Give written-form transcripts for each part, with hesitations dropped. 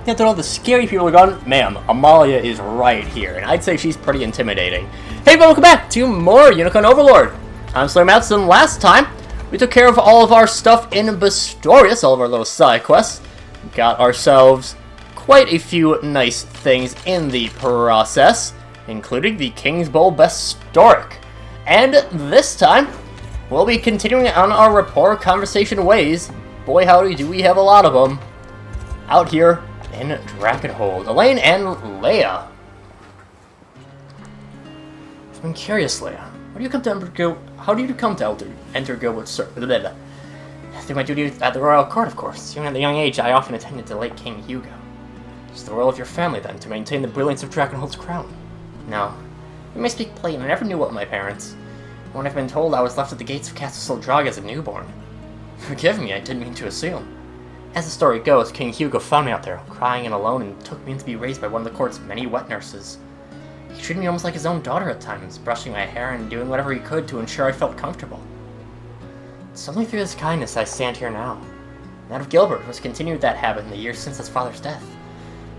After all the scary people are gone, ma'am, Amalia is right here, and I'd say she's pretty intimidating. Hey, welcome back to more Unicorn Overlord. I'm SlayerMathis, and last time we took care of all of our stuff in Bastorius, all of our little side quests. Got ourselves quite a few nice things in the process, including the King's Bowl Bastoric. And this time, we'll be continuing on our rapport conversation ways. Boy howdy, do we have a lot of them out here in Drakenhold. Elaine and Leia. I've been curious, Leia. How do you come to enter Gilbert's service? Through my duty at the royal court, of course. Even at a young age, I often attended the late King Hugo. It's the role of your family, then, to maintain the brilliance of Drakenhold's crown. No. You may speak plain, I never knew what my parents. When I've been told I was left at the gates of Castle Soldrag as a newborn. Forgive me, I didn't mean to assume. As the story goes, King Hugo found me out there, crying and alone, and took me in to be raised by one of the court's many wet nurses. He treated me almost like his own daughter at times, brushing my hair and doing whatever he could to ensure I felt comfortable. It's only through his kindness I stand here now. And that of Gilbert, who has continued that habit in the years since his father's death.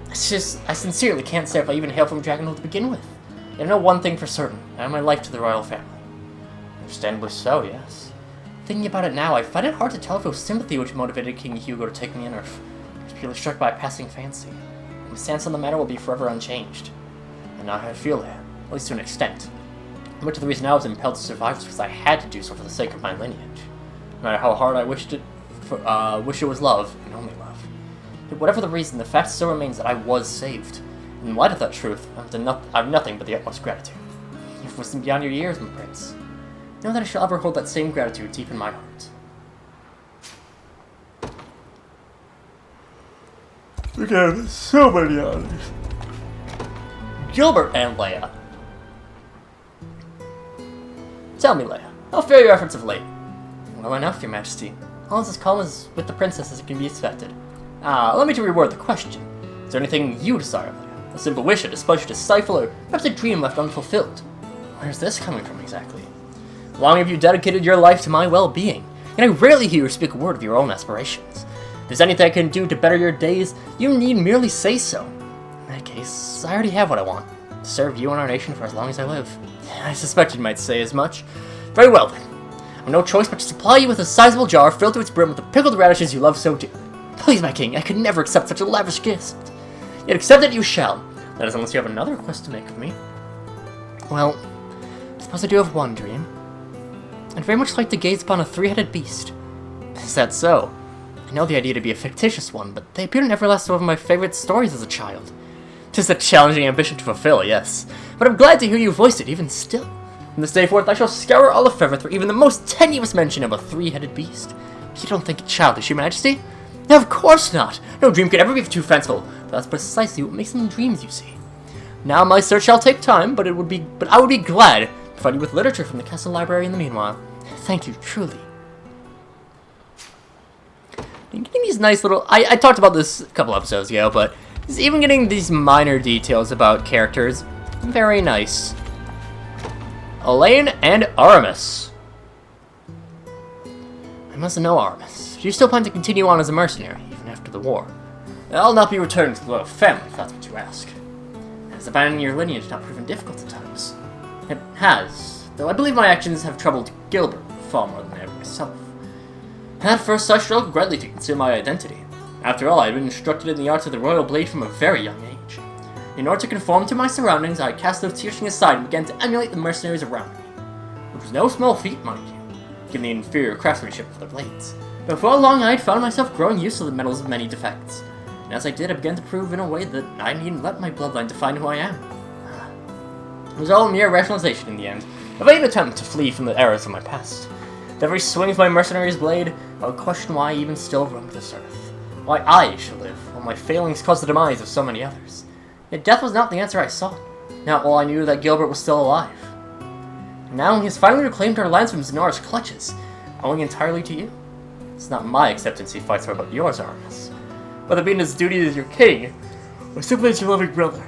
I sincerely can't say if I even hail from Drakenhold to begin with. Yet I know one thing for certain, I owe my life to the royal family. Understandably so, yes. Thinking about it now, I find it hard to tell if it was sympathy which motivated King Hugo to take me in, or if he was purely struck by a passing fancy. My stance on the matter will be forever unchanged. And now I feel it, at least to an extent. Much of the reason I was impelled to survive was because I had to do so for the sake of my lineage. No matter how hard I wish it was love, and only love. But whatever the reason, the fact still remains that I was saved. In light of that truth, I have nothing but the utmost gratitude. You've wisdom beyond your years, my prince. Know that I shall ever hold that same gratitude deep in my heart. Again, so many honors. Gilbert and Leia. Tell me, Leia, how fare your efforts of late? Well enough, your majesty. All is as calm as with the princess as it can be expected. Let me to reword the question. Is there anything you desire, Leia? A simple wish, a displeasure to stifle, or perhaps a dream left unfulfilled? Where's this coming from exactly? Long have you dedicated your life to my well-being, and I rarely hear you speak a word of your own aspirations. If there's anything I can do to better your days, you need merely say so. In that case, I already have what I want. To serve you and our nation for as long as I live. I suspected you might say as much. Very well then. I've no choice but to supply you with a sizable jar filled to its brim with the pickled radishes you love so dearly. Please, my king, I could never accept such a lavish gift. Yet accept it you shall. That is, unless you have another request to make of me. Well, I suppose I do have one dream. I'd very much like to gaze upon a three-headed beast. Is that so? I know the idea to be a fictitious one, but they appear to never last one of my favorite stories as a child. 'Tis a challenging ambition to fulfill, yes, but I'm glad to hear you voice it even still. From this day forth, I shall scour all of Feather for even the most tenuous mention of a three-headed beast. You don't think it childish, your majesty? No, of course not! No dream could ever be too fanciful, but that's precisely what makes them dreams, you see. Now my search shall take time, but I would be glad to provide you with literature from the castle library in the meanwhile. Thank you, truly. And getting these nice little... I talked about this a couple episodes ago, but even getting these minor details about characters, very nice. Elaine and Aramis. I must know Aramis. Do you still plan to continue on as a mercenary, even after the war? I'll not be returned to the royal family, if that's what you ask. Has abandoning your lineage not proven difficult at times? It has, though I believe my actions have troubled Gilbert far more than I have myself. At first I struggled greatly to conceal my identity. After all, I had been instructed in the arts of the royal blade from a very young age. In order to conform to my surroundings, I cast those teachings aside and began to emulate the mercenaries around me. Which was no small feat, mind you, given the inferior craftsmanship of their blades. But before long I had found myself growing used to the metals of many defects. And as I did, I began to prove in a way that I needn't let my bloodline define who I am. It was all mere rationalization in the end, a vain attempt to flee from the errors of my past. With every swing of my mercenary's blade, I would question why I even still roamed this earth. Why I should live, while my failings caused the demise of so many others. Yet death was not the answer I sought. Not while I knew that Gilbert was still alive. Now he has finally reclaimed our lands from Zanara's clutches, owing entirely to you. It's not my acceptance he fights for, but yours, Aramis. Whether being his duty as your king, or simply as your loving brother.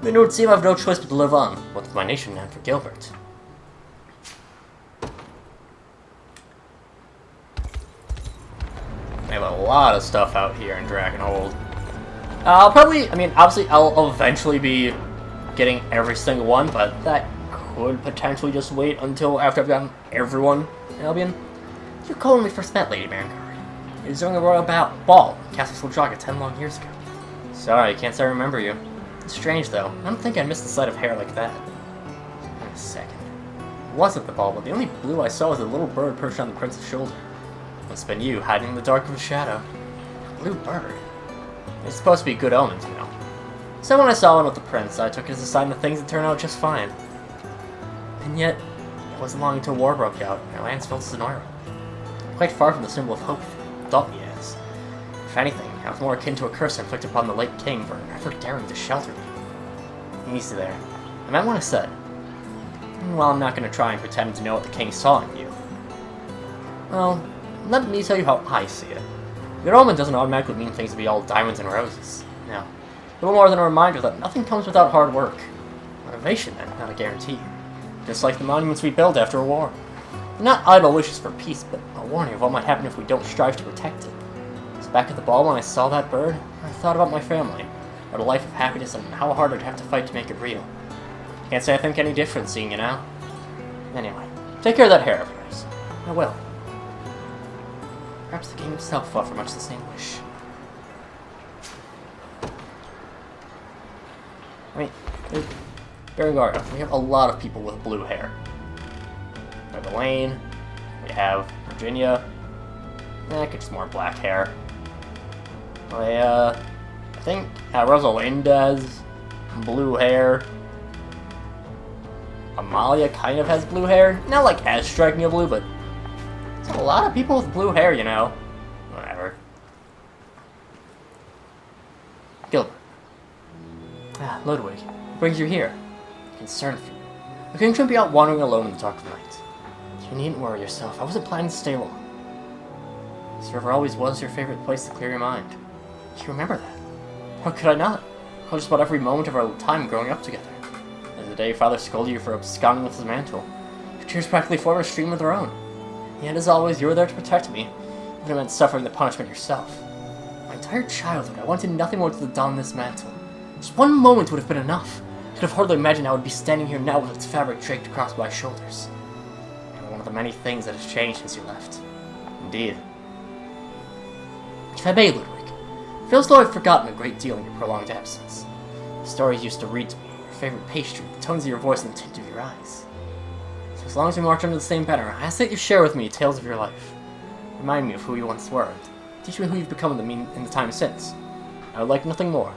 Then it would seem I have no choice but to live on, both with my nation and for Gilbert. I have a lot of stuff out here in Drakenhold. I'll probably, I mean, obviously I'll eventually be getting every single one, but that could potentially just wait until after I've gotten everyone in Albion. You recall when we first met, Lady Vanguard? It was during a royal ball in Castle Soldraga 10 long years ago. Sorry, I can't say I remember you. It's strange, though. I don't think I'd miss the sight of hair like that. Wait a second. It wasn't the ball, but the only blue I saw was a little bird perched on the prince's shoulder. Must have been you, hiding in the dark of a shadow. A blue bird? It's supposed to be good omens, you know. So when I saw one with the prince, I took it as a sign that things would turn out just fine. And yet, it wasn't long until war broke out, and our lands fell to Sonora. Quite far from the symbol of hope we thought me as. If anything, I was more akin to a curse inflicted upon the late king for never daring to shelter me. Easy there. I meant what I said. Well, I'm not going to try and pretend to know what the king saw in you. Well, let me tell you how I see it. Good omen doesn't automatically mean things to be all diamonds and roses. No. A little more than a reminder that nothing comes without hard work. Motivation, then, not a guarantee. Just like the monuments we build after a war. They're not idle wishes for peace, but a warning of what might happen if we don't strive to protect it. So back at the ball when I saw that bird, I thought about my family, about a life of happiness and how hard I'd have to fight to make it real. Can't say I think any different seeing you now. Anyway, take care of that hair of yours. I will. Perhaps the king himself fought for much the same wish. I mean, Berengar, we have a lot of people with blue hair. We have Elaine, we have Virginia, just more black hair. I think Rosalinda has blue hair. Amalia kind of has blue hair. Not like as striking a blue, but there's a lot of people with blue hair, you know. Whatever. Gilbert. Ah, Ludwig. What brings you here? Concerned for you. The king shouldn't be out wandering alone in the dark of the night. You needn't worry yourself. I wasn't planning to stay long. This river always was your favorite place to clear your mind. Do you remember that? How could I not? I just about every moment of our time growing up together. There's the day Father scolded you for absconding with his mantle. Your tears practically formed a stream of their own. Yet, as always, you were there to protect me, even if it meant suffering the punishment yourself. My entire childhood, I wanted nothing more than to don this mantle. Just one moment would have been enough. I could have hardly imagined I would be standing here now with its fabric draped across my shoulders. And one of the many things that has changed since you left. Indeed. If I may, Ludwig, I feel as though I've forgotten a great deal in your prolonged absence. The stories you used to read to me, your favorite pastry, the tones of your voice, and the tint of your eyes. So as long as we march under the same banner, I ask that you share with me tales of your life. Remind me of who you once were, and teach me who you've become in the time since. I would like nothing more.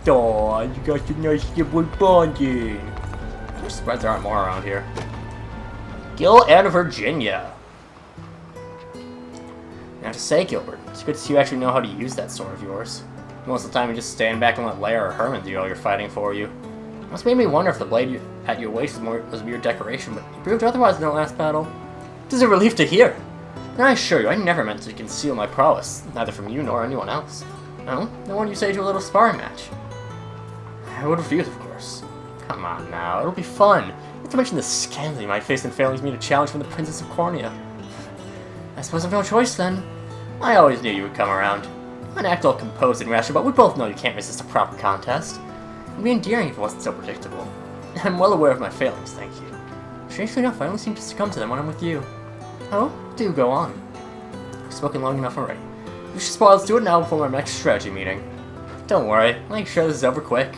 Aw, you got some nice sibling bonding. I'm surprised there aren't more around here. Gil and Virginia. Now to say, Gilbert, it's good to see you actually know how to use that sword of yours. Most of the time you just stand back and let Leia or Herman do all your fighting for you. It must made me wonder if the blade at your waist was mere decoration, but you proved otherwise in the last battle. It is a relief to hear. And I assure you, I never meant to conceal my prowess, neither from you nor anyone else. No? No one you say to a little sparring match. I would refuse, of course. Come on now, it'll be fun. Not to mention the scandal you might face in failing me to challenge from the Princess of Cornea. I suppose I've no choice then. I always knew you would come around. You might act all composed and rational, but we both know you can't resist a proper contest. It would be endearing if it wasn't so predictable. I'm well aware of my failings, thank you. Strangely enough, I only seem to succumb to them when I'm with you. Oh, do go on. I've spoken long enough already. We should let's do it now before our next strategy meeting. Don't worry, I'll make sure this is over quick.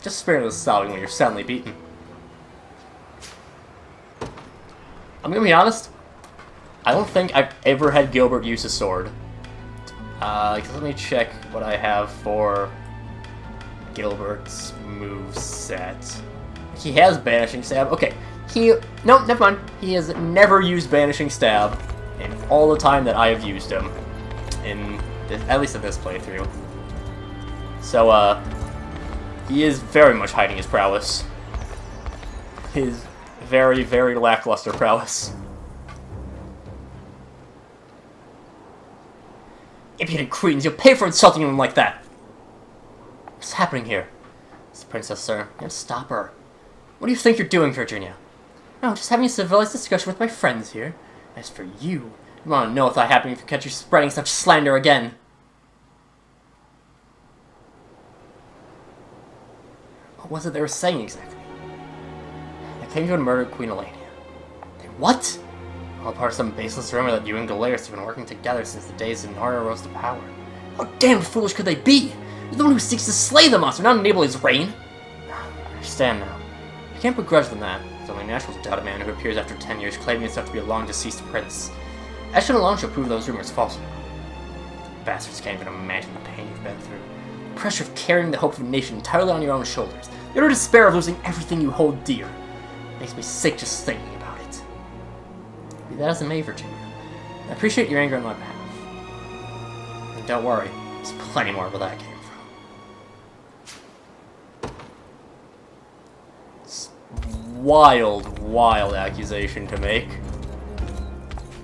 Just spare the sobbing when you're soundly beaten. I'm gonna be honest, I don't think I've ever had Gilbert use a sword. Let me check what I have for Gilbert's moveset. He has Banishing Stab. Okay, no, never mind. He has never used Banishing Stab in all the time that I have used him. At least in this playthrough. So, he is very much hiding his prowess. His very, very lackluster prowess. Impudent cretins, you'll pay for insulting him like that! What's happening here? It's the princess, sir. You have to stop her. What do you think you're doing, Virginia? No, just having a civilized discussion with my friends here. As for you, You want to know if that happened if you catch you spreading such slander again. What was it they were saying exactly? They claimed you had murdered Queen Elenia. They what? All part of some baseless rumor that you and Galerius have been working together since the days Nara rose to power. How damn foolish could they be? You're the one who seeks to slay the monster, not enable his reign. I understand now. I can't begrudge them that. It's only natural to doubt a man who appears after 10 years claiming himself to be a long-deceased prince. Action alone shall prove those rumors false. The bastards can't even imagine the pain you've been through. The pressure of carrying the hope of a nation entirely on your own shoulders. The utter despair of losing everything you hold dear. It makes me sick just thinking about it. Be that as it may, Virginia. I appreciate your anger on my behalf. And don't worry, there's plenty more where that came from. It's wild, wild accusation to make.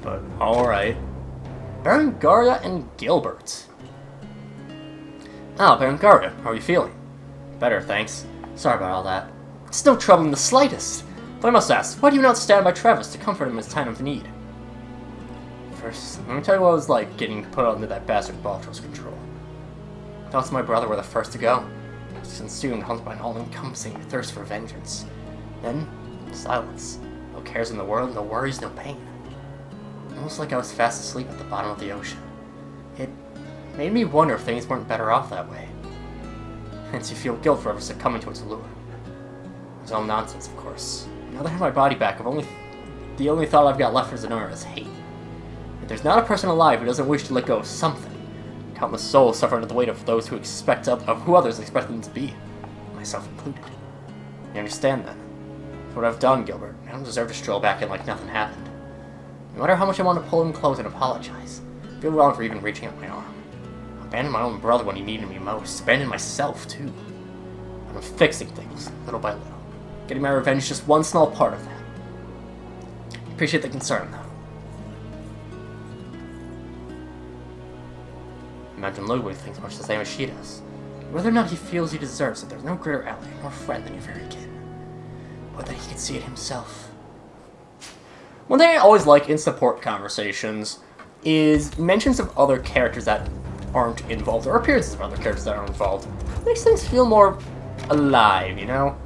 But alright. Berengaria and Gilbert. Ah, Berengaria, how are you feeling? Better, thanks. Sorry about all that. It's no trouble in the slightest. But I must ask, why do you not stand by Travis to comfort him in his time of need? First, let me tell you what it was like getting put under that bastard Baltro's control. Thoughts of my brother were the first to go. I was consumed, haunted by an all-encompassing thirst for vengeance. Then, silence. No cares in the world, no worries, no pain. Almost like I was fast asleep at the bottom of the ocean. It made me wonder if things weren't better off that way. Hence you feel guilt for ever succumbing to its allure. It was all nonsense, of course. Now that I have my body back, the only thought I've got left for Zenora is hate. If there's not a person alive who doesn't wish to let go of something, countless souls suffer under the weight of those who who others expect them to be, myself included. You understand then? It's what I've done, Gilbert. I don't deserve to stroll back in like nothing happened. No matter how much I want to pull him close and apologize, I feel wrong for even reaching out my arm. I abandoned my own brother when he needed me most. Abandoned myself, too. But I'm fixing things, little by little. Getting my revenge is just one small part of that. Appreciate the concern, though. Imagine Ludwig thinks much the same as she does. Whether or not he feels he deserves it, there's no greater ally nor friend than your very kin. But that he can see it himself. One thing I always like in support conversations is mentions of other characters that aren't involved, or appearances of other characters that aren't involved. It makes things feel more alive, you know?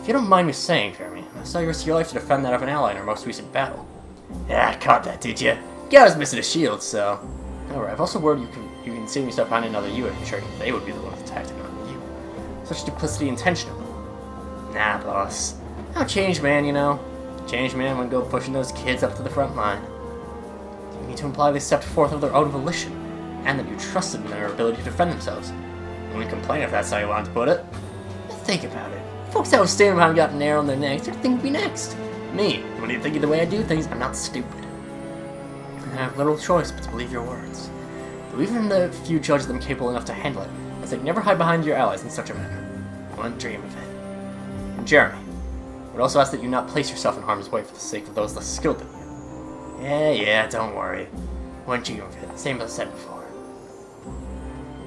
If you don't mind me saying, Jeremy, I saw you risk your life to defend that of an ally in our most recent battle. Yeah, I caught that, did you? Yeah, I was missing a shield, so... Alright, I've also heard you can see yourself behind another unit, ensuring they would be the ones attacked and not you. Such duplicity intentional. Nah, boss. I'm a changed man, you know. Changed man wouldn't go pushing those kids up to the front line. You mean to imply they stepped forth of their own volition, and that you trusted in their ability to defend themselves. I wouldn't complain if that's how you wanted to put it. But think about it. Folks that was standing behind got an arrow on their necks, who'd think would be next? Me. When you think of the way I do things, I'm not stupid. I have little choice but to believe your words. Though even the few judge them capable enough to handle it, as they never hide behind your allies in such a manner. I wouldn't dream of it. And Jeremy, I would also ask that you not place yourself in harm's way for the sake of those less skilled than you. Yeah, don't worry. Wouldn't dream of it, same as I said before.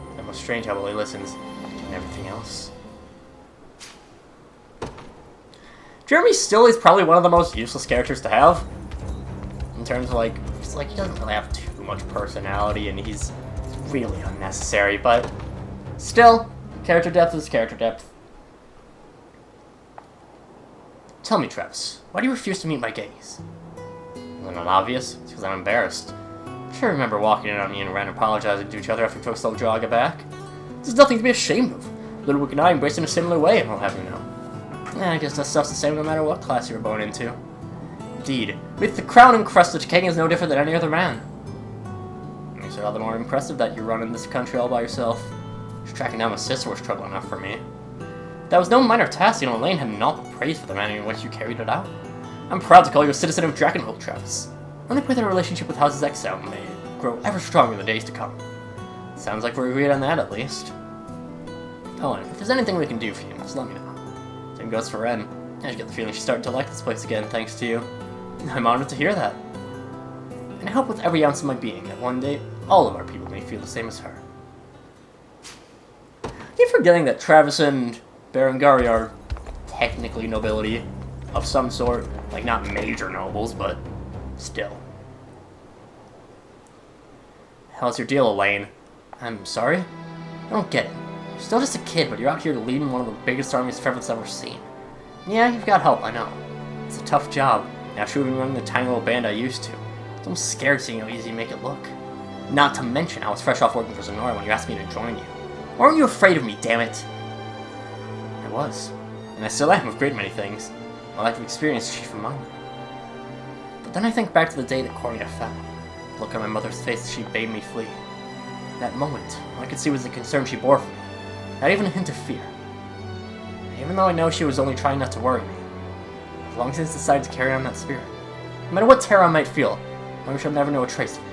It's almost strange how well he listens, and everything else. Jeremy still is probably one of the most useless characters to have. In terms of, like, just like, he doesn't really have too much personality, and he's really unnecessary, but still, character depth is character depth. Tell me, Travis, why do you refuse to meet my gaze? Isn't it obvious? It's because I'm embarrassed. I'm sure I remember walking in on me and ran apologizing to each other after we took so jog back. There's nothing to be ashamed of. Ludwig and I embraced in a similar way, and I'll have you know. I guess that stuff's the same no matter what class you were born into. Indeed, with the crown and crest, the king is no different than any other man. Makes it all the more impressive that you're running this country all by yourself. Just tracking down my sister was trouble enough for me. That was no minor task, you know, Elaine had naught but praise for the manner in which you carried it out. I'm proud to call you a citizen of Dragonholt, Travis. I only pray that our relationship with House's Exile may grow ever stronger in the days to come. Sounds like we're agreed on that, at least. Oh, and if there's anything we can do for you, just let me know. Same goes for Ren. I just get the feeling she's starting to like this place again, thanks to you. I'm honored to hear that. And I hope with every ounce of my being that one day, all of our people may feel the same as her. I keep forgetting that Travis and Berengaria are technically nobility. of some sort. Like, not major nobles, but still. How's your deal, Elaine? I'm sorry? I don't get it. You're still just a kid, but you're out here leading one of the biggest armies Frederick's ever seen. Yeah, you've got help, I know. It's a tough job. Now should have been running the tiny little band I used to. I'm scared seeing how easy you make it look. Not to mention, I was fresh off working for Zenora when you asked me to join you. Why weren't you afraid of me, damn it? I was. And I still am with great many things. My life of experience is chief among them. But then I think back to the day that Cornelia fell. Look on my mother's face as she bade me flee. That moment, all I could see was the concern she bore for me. Not even a hint of fear. And even though I know she was only trying not to worry me, as long as I decided to carry on that spirit, no matter what terror I might feel, I wish I'd never know a trace of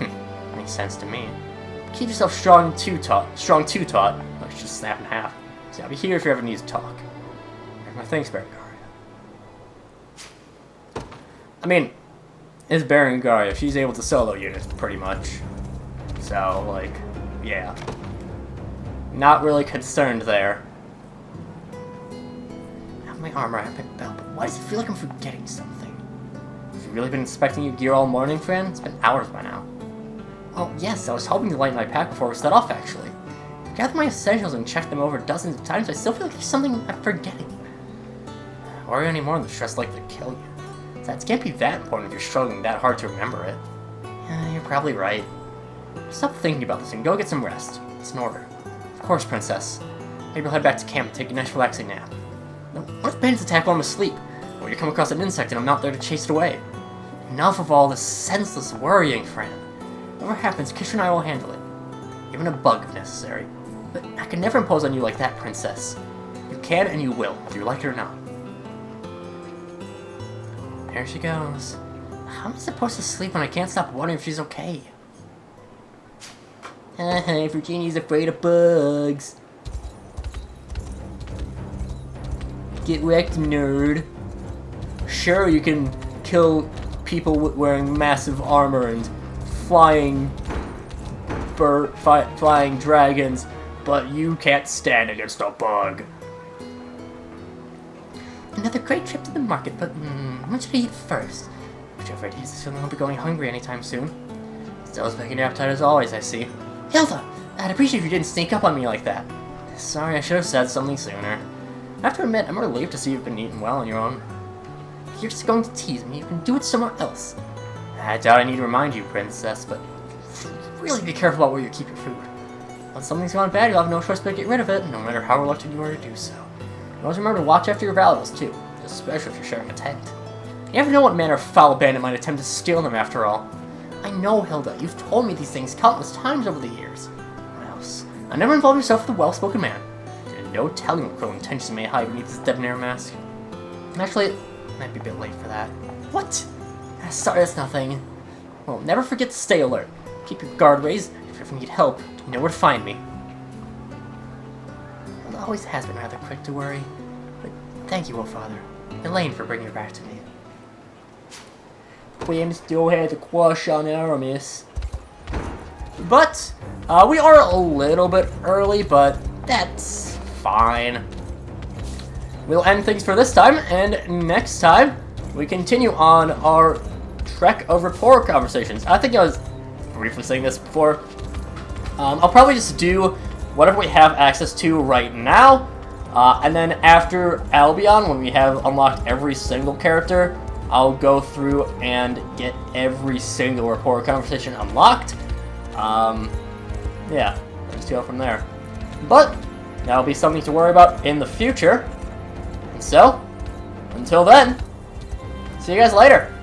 it. Makes sense to me. Keep yourself strong too taut. Let's just snap in half. See, I'll be here if you ever need to talk. Here's my thanks, Berengaria. I mean, it's Berengaria. She's able to solo units pretty much. So, like, yeah. Not really concerned there. I have my armor, I have my belt, but why does it feel like I'm forgetting something? Have you really been inspecting your gear all morning, friend? It's been hours by now. Oh, yes, I was hoping to lighten my pack before we set off, actually. I've gathered my essentials and checked them over dozens of times, but I still feel like there's something I'm forgetting. Worry anymore and the stress likely to kill you. That can't be that important if you're struggling that hard to remember it. Yeah, you're probably right. Stop thinking about this and go get some rest. It's an order. Of course, Princess. Maybe I'll head back to camp and take a nice relaxing nap. No, what if bandits attack while I'm asleep? Or you come across an insect and I'm not there to chase it away? Enough of all this senseless worrying, friend. Whatever happens, Kisher and I will handle it. Even a bug if necessary. But I can never impose on you like that, Princess. You can and you will, whether you like it or not. There she goes. How am I supposed to sleep when I can't stop wondering if she's okay? Virginia's afraid of bugs. Get wrecked, nerd. Sure, you can kill people wearing massive armor and flying dragons, but you can't stand against a bug. Another great trip to the market, but what should I eat first? Whichever it is, I won't be going hungry anytime soon. Still as big an appetite as always, I see. Hilda! I'd appreciate if you didn't sneak up on me like that. Sorry, I should have said something sooner. I have to admit, I'm relieved to see you've been eating well on your own. If you're just going to tease me, you can do it somewhere else. I doubt I need to remind you, Princess, but really be careful about where you keep your food. When something's gone bad, you'll have no choice but to get rid of it, no matter how reluctant you are to do so. And always remember to watch after your valuables, too, especially if you're sharing a tent. You never know what manner of foul bandit might attempt to steal them, after all. I know, Hilda, you've told me these things countless times over the years. What else? I never involved yourself with a well-spoken man. There's no telling what cruel intentions may hide beneath this debonair mask. Actually, it might be a bit late for that. What? Sorry, that's nothing. Well, never forget to stay alert. Keep your guard raised. If you ever need help, you know where to find me. Hilda always has been rather quick to worry. But thank you, O Father. Elaine, for bringing her back to me. Quinn still has a crush on Aramis. But, we are a little bit early, but that's fine. We'll end things for this time, and next time, we continue on our trek of rapport conversations. I think I was briefly saying this before. I'll probably just do whatever we have access to right now, and then after Albion, when we have unlocked every single character, I'll go through and get every single rapport conversation unlocked. Yeah, let's go from there. But that'll be something to worry about in the future. And so, until then, see you guys later.